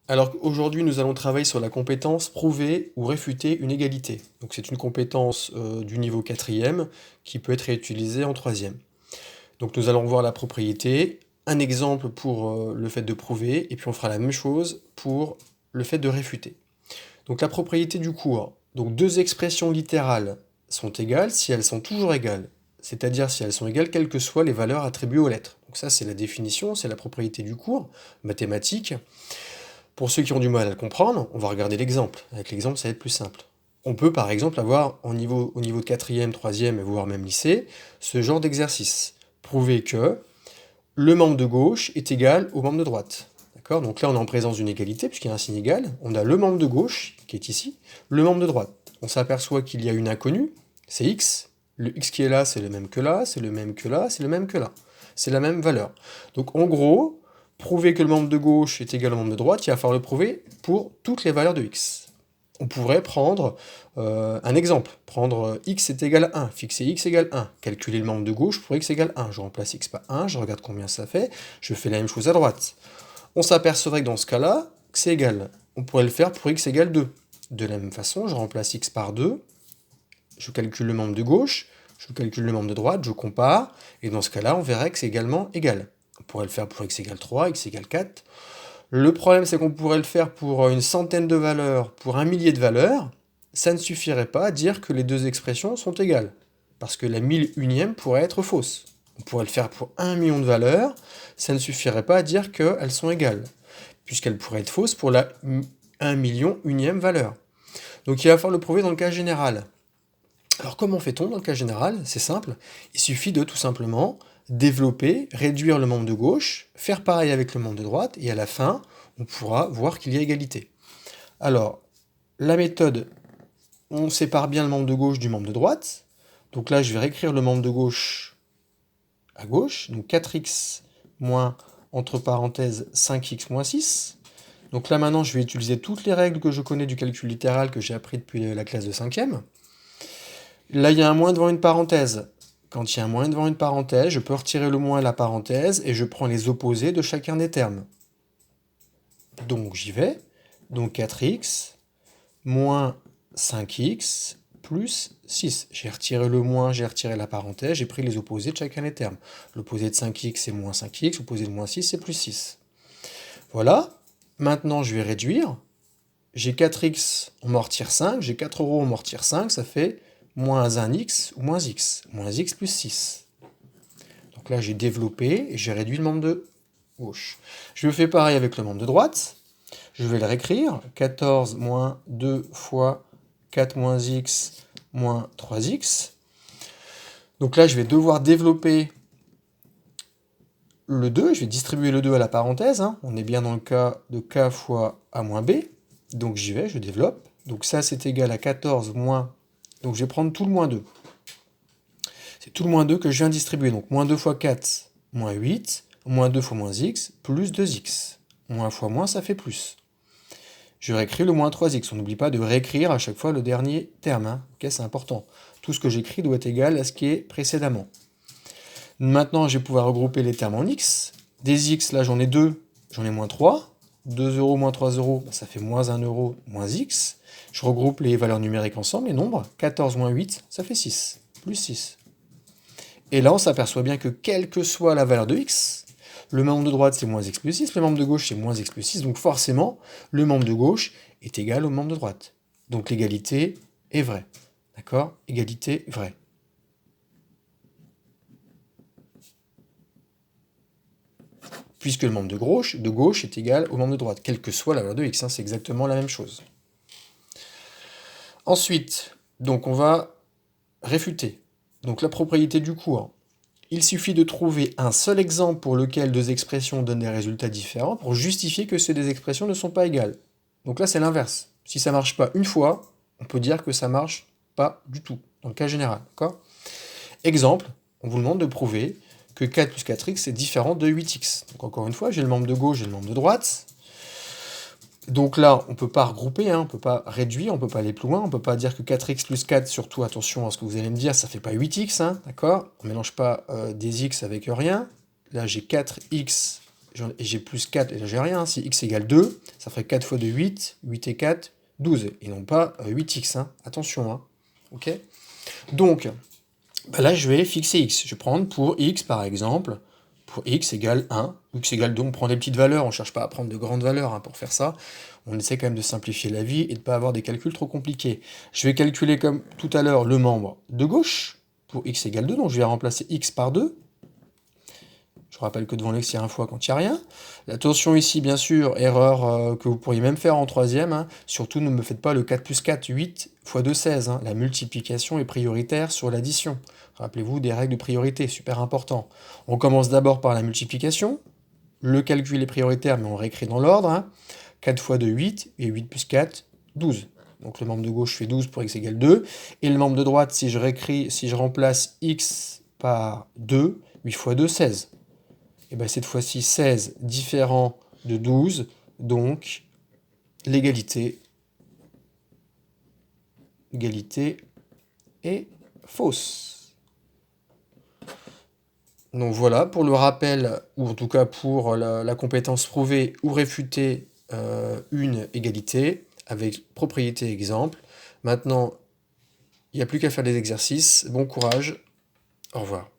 Alors aujourd'hui, nous allons travailler sur la compétence prouver ou réfuter une égalité. Donc c'est une compétence du niveau quatrième qui peut être réutilisée en troisième. Donc nous allons voir la propriété, un exemple pour le fait de prouver, et puis on fera la même chose pour le fait de réfuter. Donc la propriété du cours. Donc deux expressions littérales sont égales si elles sont toujours égales. C'est-à-dire si elles sont égales quelles que soient les valeurs attribuées aux lettres. Donc ça c'est la définition, c'est la propriété du cours, mathématique. Pour ceux qui ont du mal à le comprendre, on va regarder l'exemple. Avec l'exemple, ça va être plus simple. On peut par exemple avoir au niveau de quatrième, troisième, voire même lycée, ce genre d'exercice. Prouver que le membre de gauche est égal au membre de droite. D'accord? Donc là, on est en présence d'une égalité, puisqu'il y a un signe égal. On a le membre de gauche, qui est ici, le membre de droite. On s'aperçoit qu'il y a une inconnue, c'est x. Le x qui est là, c'est le même que là, c'est le même que là, c'est le même que là. C'est la même valeur. Donc en gros, prouver que le membre de gauche est égal au membre de droite, il va falloir le prouver pour toutes les valeurs de x. On pourrait prendre un exemple, prendre x est égal à 1, fixer x égale 1, calculer le membre de gauche pour x égale 1, je remplace x par 1, je regarde combien ça fait, je fais la même chose à droite. On s'apercevrait que dans ce cas-là, que c'est égal. On pourrait le faire pour x égale 2. De la même façon, je remplace x par 2, je calcule le membre de gauche, je calcule le membre de droite, je compare, et dans ce cas-là, on verrait que c'est également égal. On pourrait le faire pour x égale 3, x égale 4. Le problème, c'est qu'on pourrait le faire pour une centaine de valeurs, pour un millier de valeurs. Ça ne suffirait pas à dire que les deux expressions sont égales, parce que la 1001e pourrait être fausse. On pourrait le faire pour 1 million de valeurs, ça ne suffirait pas à dire qu'elles sont égales, puisqu'elles pourraient être fausses pour la 1 million unième valeur. Donc il va falloir le prouver dans le cas général. Alors comment fait-on dans le cas général? C'est simple, il suffit de tout simplement développer, réduire le membre de gauche, faire pareil avec le membre de droite, et à la fin, on pourra voir qu'il y a égalité. Alors, la méthode, on sépare bien le membre de gauche du membre de droite. Donc là, je vais réécrire le membre de gauche à gauche, donc 4x moins, entre parenthèses, 5x moins 6. Donc là maintenant, je vais utiliser toutes les règles que je connais du calcul littéral que j'ai appris depuis la classe de 5e. Là, il y a un moins devant une parenthèse. Quand il y a un moins devant une parenthèse, je peux retirer le moins à la parenthèse et je prends les opposés de chacun des termes. Donc j'y vais. Donc 4x moins 5x plus 6. J'ai retiré le moins, j'ai retiré la parenthèse, j'ai pris les opposés de chacun des termes. L'opposé de 5x c'est moins 5x, l'opposé de moins 6 c'est plus 6. Voilà. Maintenant je vais réduire. J'ai 4x, on m'en retire 5, j'ai 4 euros, on m'en retire 5, ça fait moins 1x ou moins x plus 6. Donc là, j'ai développé et j'ai réduit le membre de gauche. Je fais pareil avec le membre de droite. Je vais le réécrire. 14 moins 2 fois 4 moins x moins 3x. Donc là, je vais devoir développer le 2. Je vais distribuer le 2 à la parenthèse. On est bien dans le cas de k fois a moins b. Donc j'y vais, je développe. Donc ça, c'est égal à 14 moins... Donc je vais prendre tout le moins 2. C'est tout le moins 2 que je viens de distribuer. Donc moins 2 fois 4, moins 8, moins 2 fois moins x, plus 2x. Moins fois moins, ça fait plus. Je réécris le moins 3x. On n'oublie pas de réécrire à chaque fois le dernier terme. Ok, c'est important. Tout ce que j'écris doit être égal à ce qui est précédemment. Maintenant, je vais pouvoir regrouper les termes en x. Des x, là j'en ai 2, j'en ai moins 3. 2 euros moins 3 euros, ça fait moins 1 euro moins x. Je regroupe les valeurs numériques ensemble, les nombres. 14 moins 8, ça fait 6. Plus 6. Et là, on s'aperçoit bien que quelle que soit la valeur de x, le membre de droite c'est moins x plus 6, le membre de gauche c'est moins x plus 6, donc forcément, le membre de gauche est égal au membre de droite. Donc l'égalité est vraie. D'accord? Égalité vraie. Puisque le membre de gauche est égal au membre de droite, quelle que soit la valeur de x, c'est exactement la même chose. Ensuite, donc on va réfuter. Donc la propriété du cours. Il suffit de trouver un seul exemple pour lequel deux expressions donnent des résultats différents pour justifier que ces deux expressions ne sont pas égales. Donc là, c'est l'inverse. Si ça ne marche pas une fois, on peut dire que ça ne marche pas du tout, dans le cas général. Exemple, on vous demande de prouver que 4 plus 4x est différent de 8x. Donc encore une fois, j'ai le membre de gauche et le membre de droite. Donc là, on ne peut pas regrouper, on ne peut pas réduire, on ne peut pas aller plus loin, on ne peut pas dire que 4x plus 4, surtout attention à ce que vous allez me dire, ça ne fait pas 8x, d'accord? On ne mélange pas des x avec rien. Là, j'ai 4x et j'ai plus 4, et là j'ai rien, si x égale 2, ça ferait 4 fois 2, 8, 8 et 4, 12, et non pas 8x, hein. Attention, hein. Ok. Donc, bah là je vais fixer x, je vais prendre pour x par exemple, pour x égale 1, x égale 2, on prend des petites valeurs, on ne cherche pas à prendre de grandes valeurs hein, pour faire ça, on essaie quand même de simplifier la vie et de ne pas avoir des calculs trop compliqués. Je vais calculer comme tout à l'heure le membre de gauche, pour x égale 2, donc je vais remplacer x par 2, je rappelle que devant l'ex, il y a un fois quand il n'y a rien. Attention ici, bien sûr, erreur que vous pourriez même faire en troisième, hein. Surtout, ne me faites pas le 4 plus 4, 8 fois 2, 16. Hein. La multiplication est prioritaire sur l'addition. Rappelez-vous des règles de priorité, super important. On commence d'abord par la multiplication. Le calcul est prioritaire, mais on réécrit dans l'ordre. Hein. 4 fois 2, 8, et 8 plus 4, 12. Donc le membre de gauche fait 12 pour x égale 2. Et le membre de droite, si je remplace x par 2, 8 fois 2, 16. Et bien cette fois-ci 16 différent de 12, donc l'égalité est fausse. Donc voilà, pour le rappel, ou en tout cas pour la compétence prouver ou réfuter une égalité, avec propriété exemple. Maintenant, il n'y a plus qu'à faire des exercices. Bon courage, au revoir.